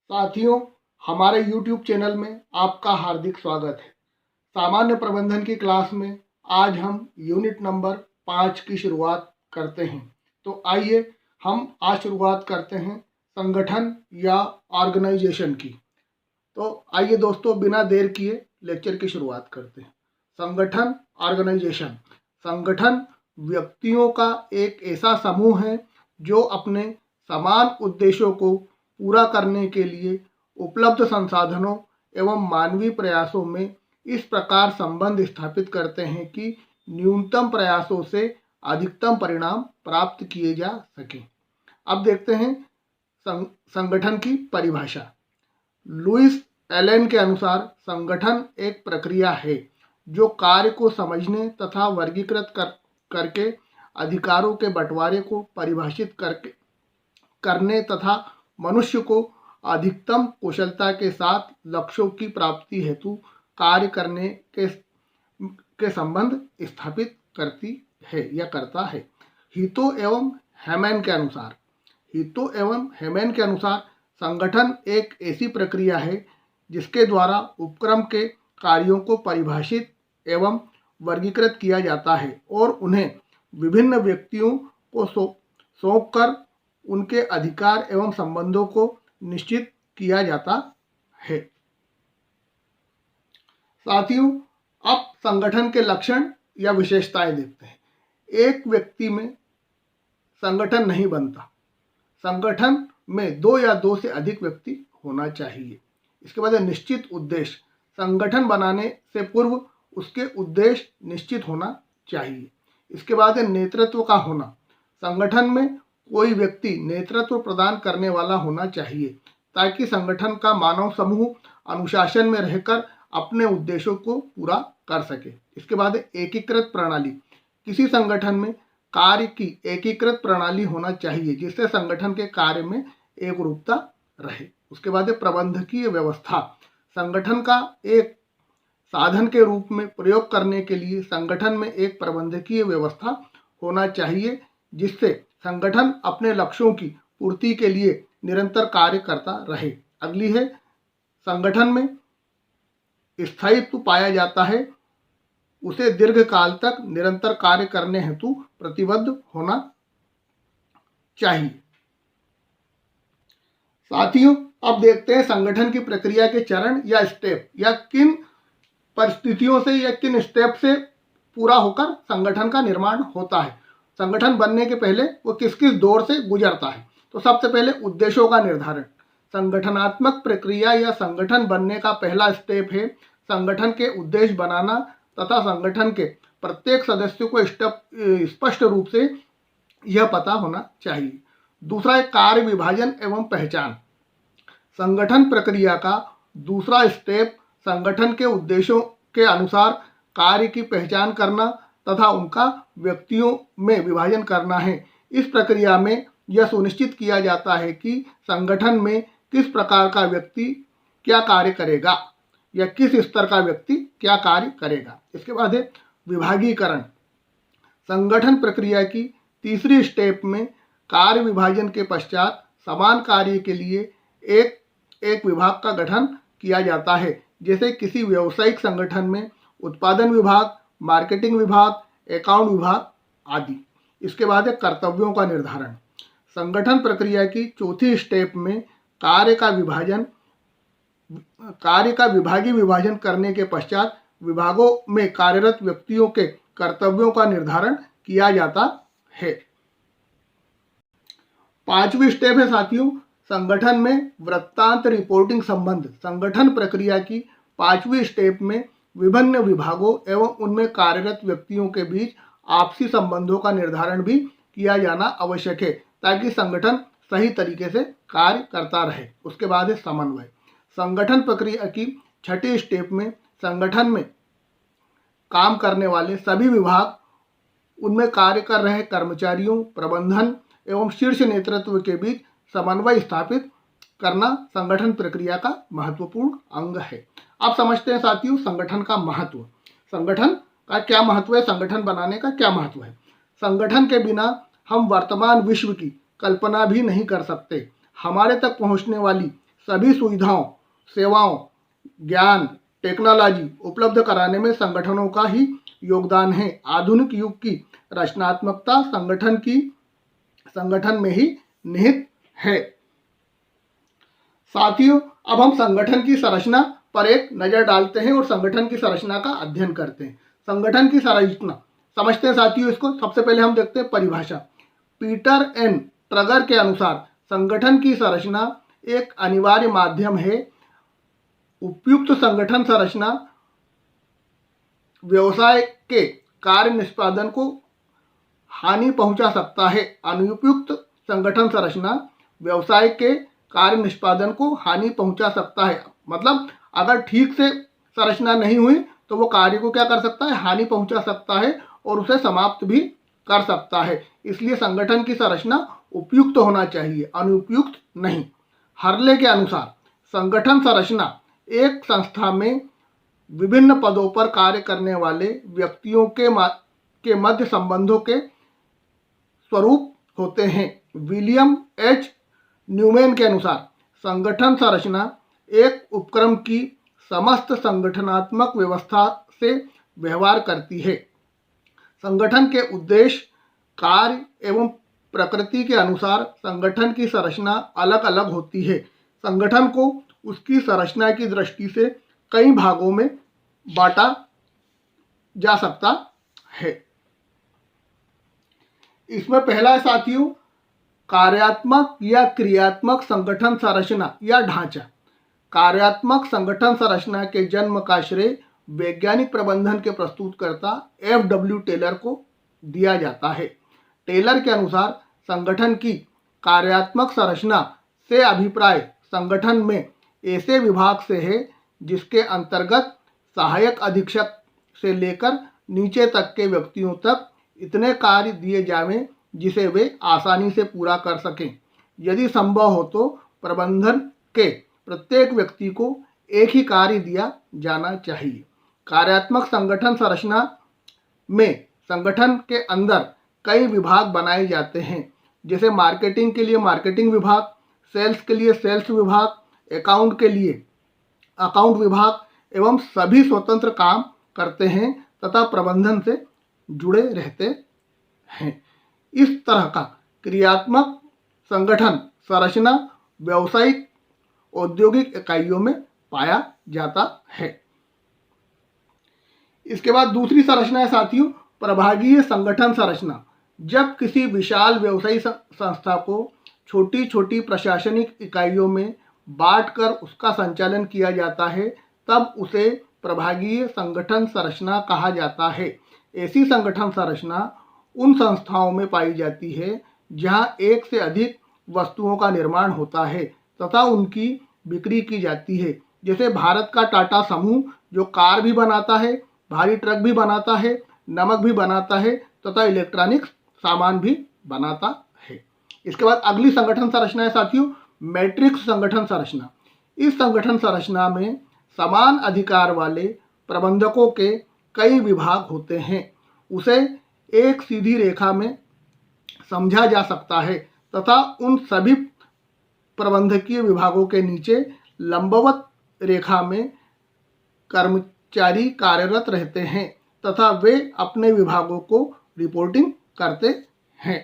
साथियों, हमारे YouTube channel में आपका हार्दिक स्वागत है। सामान्य प्रबंधन की क्लास में आज हम यूनिट नंबर 5 की शुरुआत करते हैं। तो आइए हम आज शुरुआत करते हैं संगठन या ऑर्गेनाइजेशन की। तो आइए दोस्तों, बिना देर किए लेक्चर की शुरुआत करते हैं। संगठन, ऑर्गेनाइजेशन। संगठन व्यक्तियों का एक ऐसा समूह है जो अपने समान उद्देश्यों को पूरा करने के लिए उपलब्ध संसाधनों एवं मानवीय प्रयासों में इस प्रकार संबंध स्थापित करते हैं कि न्यूनतम प्रयासों से अधिकतम परिणाम प्राप्त किए जा सके। अब देखते हैं संगठन की परिभाषा। लुइस एलन के अनुसार संगठन एक प्रक्रिया है जो कार्य को समझने तथा वर्गीकृत करके अधिकारों के बंटवारे को परिभाषित करने तथा मनुष्य को अधिकतम कुशलता के साथ लक्ष्यों की प्राप्ति हेतु कार्य करने के संबंध स्थापित करती है या करता है। हीतो एवं हेमैन के अनुसार संगठन एक ऐसी प्रक्रिया है जिसके द्वारा उपक्रम के कार्यों को परिभाषित एवं वर्गीकृत किया जाता है और उन्हें विभिन्न व्यक्तियों को सौंपकर उनके अधिकार एवं संबंधों को निश्चित किया जाता है। साथियों, अब संगठन के लक्षण या विशेषताएं देखते हैं। एक व्यक्ति में संगठन नहीं बनता। संगठन में 2 या 2 से अधिक व्यक्ति होना चाहिए। इसके बाद निश्चित उद्देश्य। संगठन बनाने से पूर्व उसके उद्देश्य निश्चित होना चाहिए। इसके बाद नेतृत्व का होना। संगठन में कोई व्यक्ति नेतृत्व प्रदान करने वाला होना चाहिए ताकि संगठन का मानव समूह अनुशासन में रहकर अपने उद्देश्यों को पूरा कर सके। इसके बाद एकीकृत प्रणाली। किसी संगठन में कार्य की एकीकृत प्रणाली होना चाहिए जिससे संगठन के कार्य में एक रूपता रहे। उसके बाद प्रबंधकीय व्यवस्था। संगठन का एक साधन के रूप में प्रयोग करने के लिए संगठन में एक प्रबंधकीय व्यवस्था होना चाहिए जिससे संगठन अपने लक्ष्यों की पूर्ति के लिए निरंतर कार्य करता रहे। अगली है, संगठन में स्थायित्व पाया जाता है, उसे दीर्घकाल तक निरंतर कार्य करने हेतु प्रतिबद्ध होना चाहिए। साथियों, अब देखते हैं संगठन की प्रक्रिया के चरण या स्टेप या किन परिस्थितियों से या किन स्टेप से पूरा होकर संगठन का निर्माण होता है। संगठन बनने के पहले वो किस किस दौर से गुजरता है। तो सबसे पहले उद्देश्यों का निर्धारण। संगठनात्मक प्रक्रिया या संगठन बनने का पहला स्टेप है संगठन के उद्देश्य बनाना तथा संगठन के प्रत्येक सदस्य को स्पष्ट रूप से यह पता होना चाहिए। दूसरा है कार्य विभाजन एवं पहचान। संगठन प्रक्रिया का दूसरा स्टेप संगठन के उद्देश्यों के अनुसार कार्य की पहचान करना तथा उनका व्यक्तियों में विभाजन करना है। इस प्रक्रिया में यह सुनिश्चित किया जाता है कि संगठन में किस प्रकार का व्यक्ति क्या कार्य करेगा या किस स्तर का व्यक्ति क्या कार्य करेगा। इसके बाद है विभागीकरण। संगठन प्रक्रिया की तीसरी स्टेप में कार्य विभाजन के पश्चात समान कार्य के लिए एक विभाग का गठन किया जाता है। जैसे किसी व्यावसायिक संगठन में उत्पादन विभाग, मार्केटिंग विभाग, अकाउंट विभाग आदि। इसके बाद है कर्तव्यों का निर्धारण। संगठन प्रक्रिया की चौथी स्टेप में कार्य का विभागीय विभाजन करने के पश्चात विभागों में कार्यरत व्यक्तियों के कर्तव्यों का निर्धारण किया जाता है। पांचवी स्टेप है साथियों, संगठन में वृत्तांत रिपोर्टिंग संबंध। संगठन प्रक्रिया की पांचवी स्टेप में विभिन्न विभागों एवं उनमें कार्यरत व्यक्तियों के बीच आपसी संबंधों का निर्धारण भी किया जाना आवश्यक है ताकि संगठन सही तरीके से कार्य करता रहे। उसके बाद है समन्वय। संगठन प्रक्रिया की छठी स्टेप में संगठन में काम करने वाले सभी विभाग, उनमें कार्य कर रहे कर्मचारियों, प्रबंधन एवं शीर्ष नेतृत्व के बीच समन्वय स्थापित करना संगठन प्रक्रिया का महत्वपूर्ण अंग है। अब समझते हैं साथियों संगठन का महत्व। संगठन का क्या महत्व है, संगठन बनाने का क्या महत्व है। संगठन के बिना हम वर्तमान विश्व की कल्पना भी नहीं कर सकते। हमारे तक पहुंचने वाली सभी सुविधाओं, सेवाओं, ज्ञान, टेक्नोलॉजी उपलब्ध कराने में संगठनों का ही योगदान है। आधुनिक युग की रचनात्मकता संगठन में ही निहित है। साथियों, अब हम संगठन की संरचना पर एक नजर डालते हैं और संगठन की संरचना का अध्ययन करते हैं। संगठन की संरचना समझते हैं साथियों। इसको सबसे पहले हम देखते हैं परिभाषा। पीटर एन ट्रगर के अनुसार संगठन की संरचना एक अनिवार्य माध्यम है। उपयुक्त संगठन संरचना व्यवसाय के कार्य निष्पादन को हानि पहुंचा सकता है। अनुपयुक्त संगठन संरचना व्यवसाय के कार्य निष्पादन को हानि पहुंचा सकता है। मतलब अगर ठीक से संरचना नहीं हुई तो वो कार्य को क्या कर सकता है, हानि पहुंचा सकता है और उसे समाप्त भी कर सकता है। इसलिए संगठन की संरचना उपयुक्त होना चाहिए, अनुपयुक्त नहीं। हर्ले के अनुसार संगठन संरचना एक संस्था में विभिन्न पदों पर कार्य करने वाले व्यक्तियों के मध्य संबंधों के स्वरूप होते हैं। विलियम एच न्यूमैन के अनुसार संगठन संरचना एक उपक्रम की समस्त संगठनात्मक व्यवस्था से व्यवहार करती है। संगठन के उद्देश्य, कार्य एवं प्रकृति के अनुसार संगठन की संरचना अलग अलग होती है। संगठन को उसकी संरचना की दृष्टि से कई भागों में बांटा जा सकता है। इसमें पहला है साथियों, कार्यात्मक या क्रियात्मक संगठन संरचना या ढांचा। कार्यात्मक संगठन संरचना के जन्म का श्रेय वैज्ञानिक प्रबंधन के प्रस्तुतकर्ता F.W. टेलर को दिया जाता है। टेलर के अनुसार संगठन की कार्यात्मक संरचना से अभिप्राय संगठन में ऐसे विभाग से है जिसके अंतर्गत सहायक अधीक्षक से लेकर नीचे तक के व्यक्तियों तक इतने कार्य दिए जावें जिसे वे आसानी से पूरा कर सकें। यदि संभव हो तो प्रबंधन के प्रत्येक व्यक्ति को एक ही कार्य दिया जाना चाहिए। कार्यात्मक संगठन संरचना में संगठन के अंदर कई विभाग बनाए जाते हैं, जैसे मार्केटिंग के लिए मार्केटिंग विभाग, सेल्स के लिए सेल्स विभाग, अकाउंट के लिए अकाउंट विभाग एवं सभी स्वतंत्र काम करते हैं तथा प्रबंधन से जुड़े रहते हैं। इस तरह का क्रियात्मक संगठन संरचना व्यावसायिक औद्योगिक इकाइयों में पाया जाता है। इसके बाद दूसरी संरचना है साथियों, प्रभागीय संगठन संरचना। जब किसी विशाल व्यवसायिक संस्था को छोटी छोटी प्रशासनिक इकाइयों में बांटकर उसका संचालन किया जाता है तब उसे प्रभागीय संगठन संरचना कहा जाता है। ऐसी संगठन संरचना उन संस्थाओं में पाई जाती है जहां एक से अधिक वस्तुओं का निर्माण होता है तथा उनकी बिक्री की जाती है। जैसे भारत का टाटा समूह जो कार भी बनाता है, भारी ट्रक भी बनाता है, नमक भी बनाता है तथा इलेक्ट्रॉनिक्स सामान भी बनाता है। इसके बाद अगली संगठन संरचना है साथियों, मैट्रिक्स संगठन संरचना। इस संगठन संरचना में समान अधिकार वाले प्रबंधकों के कई विभाग होते हैं। उसे एक सीधी रेखा में समझा जा सकता है तथा उन सभी प्रबंधकीय विभागों के नीचे लंबवत रेखा में कर्मचारी कार्यरत रहते हैं तथा वे अपने विभागों को रिपोर्टिंग करते हैं।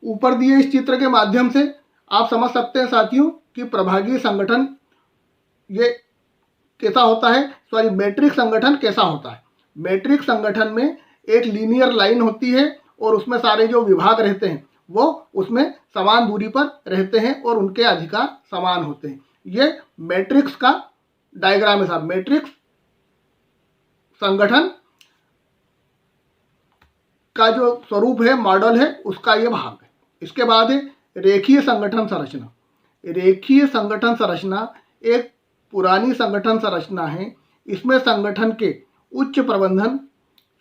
ऊपर दिए इस चित्र के माध्यम से आप समझ सकते हैं साथियों कि प्रभागीय संगठन ये कैसा होता है, मैट्रिक्स संगठन कैसा होता है। मैट्रिक्स संगठन में एक लीनियर लाइन होती है और उसमें सारे जो विभाग रहते हैं वो उसमें समान दूरी पर रहते हैं और उनके अधिकार समान होते हैं। ये मैट्रिक्स का डायग्राम है साहब। मैट्रिक्स संगठन का जो स्वरूप है, मॉडल है, उसका ये भाग है। इसके बाद है रेखीय संगठन संरचना। रेखीय संगठन संरचना एक पुरानी संगठन संरचना है। इसमें संगठन के उच्च प्रबंधन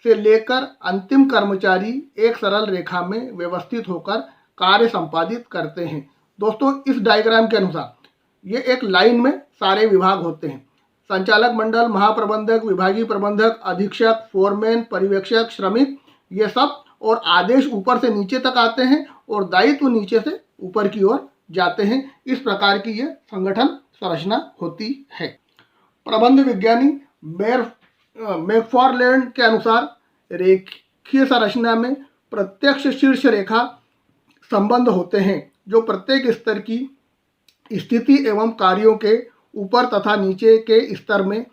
से लेकर अंतिम कर्मचारी एक सरल रेखा में व्यवस्थित होकर कार्य संपादित करते हैं। दोस्तों, इस डायग्राम के अनुसार ये एक लाइन में सारे विभाग होते हैं। संचालक मंडल, महाप्रबंधक, विभागीय प्रबंधक, अधीक्षक, फोरमैन, पर्यवेक्षक, श्रमिक, ये सब, और आदेश ऊपर से नीचे तक आते हैं और दायित्व नीचे से ऊपर की ओर जाते हैं। इस प्रकार की यह संगठन संरचना होती है। प्रबंध विज्ञानी मैकफार्लैंड के अनुसार रेखीय संरचना में प्रत्यक्ष शीर्ष रेखा संबंध होते हैं जो प्रत्येक स्तर की स्थिति एवं कार्यों के ऊपर तथा नीचे के स्तर में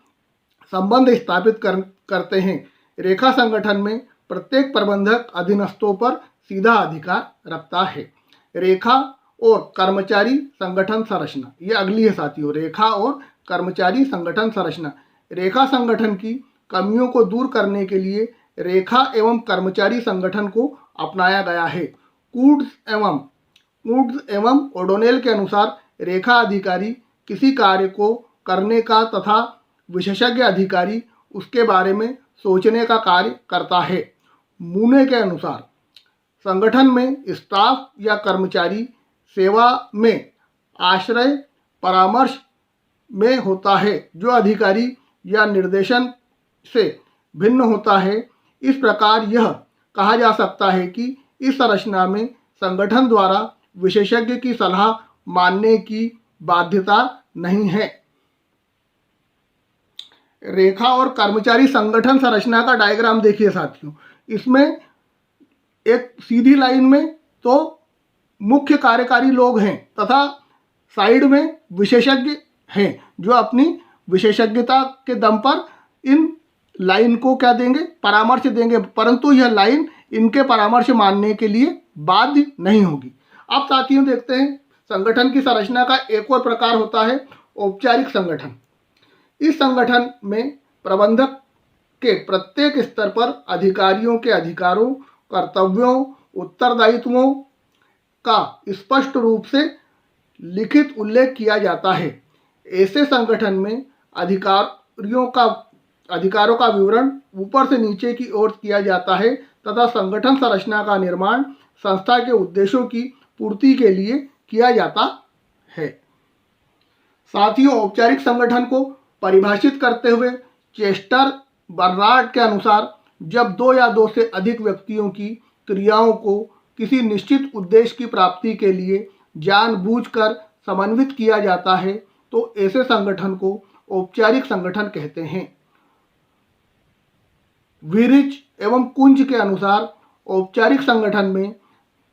संबंध स्थापित करते हैं। रेखा संगठन में प्रत्येक प्रबंधक अधीनस्थों पर सीधा अधिकार रखता है। रेखा और कर्मचारी संगठन संरचना, ये अगली है साथियों, रेखा और कर्मचारी संगठन संरचना। रेखा संगठन की कमियों को दूर करने के लिए रेखा एवं कर्मचारी संगठन को अपनाया गया है। कूड्स एवं ओडोनेल के अनुसार रेखा अधिकारी किसी कार्य को करने का तथा विशेषज्ञ अधिकारी उसके बारे में सोचने का कार्य करता है। मूने के अनुसार संगठन में स्टाफ या कर्मचारी सेवा में आश्रय परामर्श में होता है जो अधिकारी या निर्देशन से भिन्न होता है। इस प्रकार यह कहा जा सकता है कि इस संरचना में संगठन द्वारा विशेषज्ञ की सलाह मानने की बाध्यता नहीं है। रेखा और कर्मचारी संगठन संरचना का डायग्राम देखिए साथियों। इसमें एक सीधी लाइन में तो मुख्य कार्यकारी लोग हैं तथा साइड में विशेषज्ञ हैं जो अपनी विशेषज्ञता के दम पर इन लाइन को क्या देंगे, परामर्श देंगे, परंतु यह लाइन इनके परामर्श मानने के लिए बाध्य नहीं होगी। अब साथियों देखते हैं संगठन की संरचना का एक और प्रकार होता है औपचारिक संगठन। इस संगठन में प्रबंधक के प्रत्येक स्तर पर अधिकारियों के अधिकारों, कर्तव्यों, उत्तरदायित्वों का स्पष्ट रूप से लिखित उल्लेख किया जाता है। ऐसे संगठन में अधिकारों का विवरण ऊपर से नीचे की ओर किया जाता है तथा संगठन संरचना का निर्माण संस्था के उद्देश्यों की पूर्ति के लिए किया जाता है। साथियों, औपचारिक संगठन को परिभाषित करते हुए चेस्टर बर्नार्ड के अनुसार जब दो या दो से अधिक व्यक्तियों की क्रियाओं को किसी निश्चित उद्देश्य की प्राप्ति के लिए जानबूझकर समन्वित किया जाता है तो ऐसे संगठन को औपचारिक संगठन कहते हैं। विरिच एवं कुंज के अनुसार औपचारिक संगठन में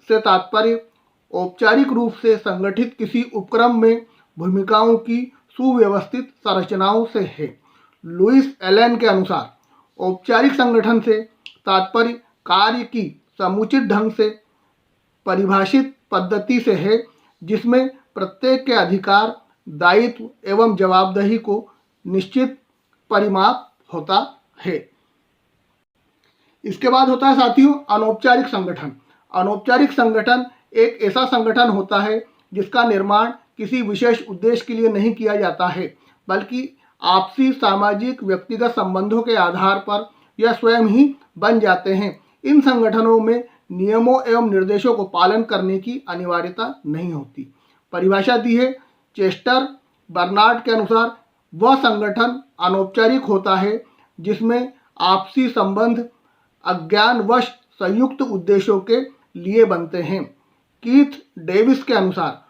से तात्पर्य औपचारिक रूप से संगठित किसी उपक्रम में भूमिकाओं की सुव्यवस्थित संरचनाओं से है। लुइस एलन के अनुसार औपचारिक संगठन से तात्पर्य कार्य की समुचित ढंग से परिभाषित पद्धति से है जिसमें प्रत्येक के अधिकार, दायित्व एवं जवाबदेही को निश्चित परिमाप होता है। इसके बाद होता है साथियों अनौपचारिक संगठन। अनौपचारिक संगठन एक ऐसा संगठन होता है जिसका निर्माण किसी विशेष उद्देश्य के लिए नहीं किया जाता है बल्कि आपसी सामाजिक व्यक्तिगत संबंधों के आधार पर यह स्वयं ही बन जाते हैं। इन संगठनों में नियमों एवं निर्देशों को पालन करने की अनिवार्यता नहीं होती। परिभाषा दी है चेस्टर बर्नार्ड के अनुसार वह संगठन अनौपचारिक होता है जिसमें आपसी संबंध अज्ञानवश संयुक्त उद्देश्यों के लिए बनते हैं। कीथ डेविस के अनुसार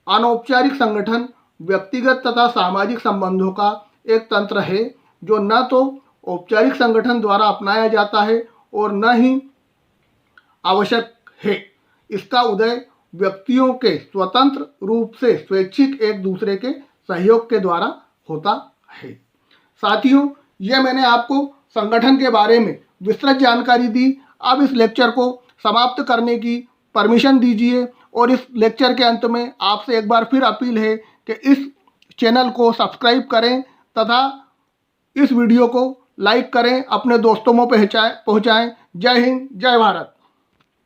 अनौपचारिक संगठन व्यक्तिगत तथा सामाजिक संबंधों का एक तंत्र है जो न तो औपचारिक संगठन द्वारा अपनाया जाता है और न ही आवश्यक है। इसका उदय व्यक्तियों के स्वतंत्र रूप से स्वैच्छिक एक दूसरे के सहयोग के द्वारा होता है। साथियों, यह मैंने आपको संगठन के बारे में विस्तृत जानकारी दी। अब इस लेक्चर को समाप्त करने की परमिशन दीजिए और इस लेक्चर के अंत में आपसे एक बार फिर अपील है कि इस चैनल को सब्सक्राइब करें तथा इस वीडियो को लाइक करें, अपने दोस्तों में पहुंचाएं। जय हिंद, जय भारत।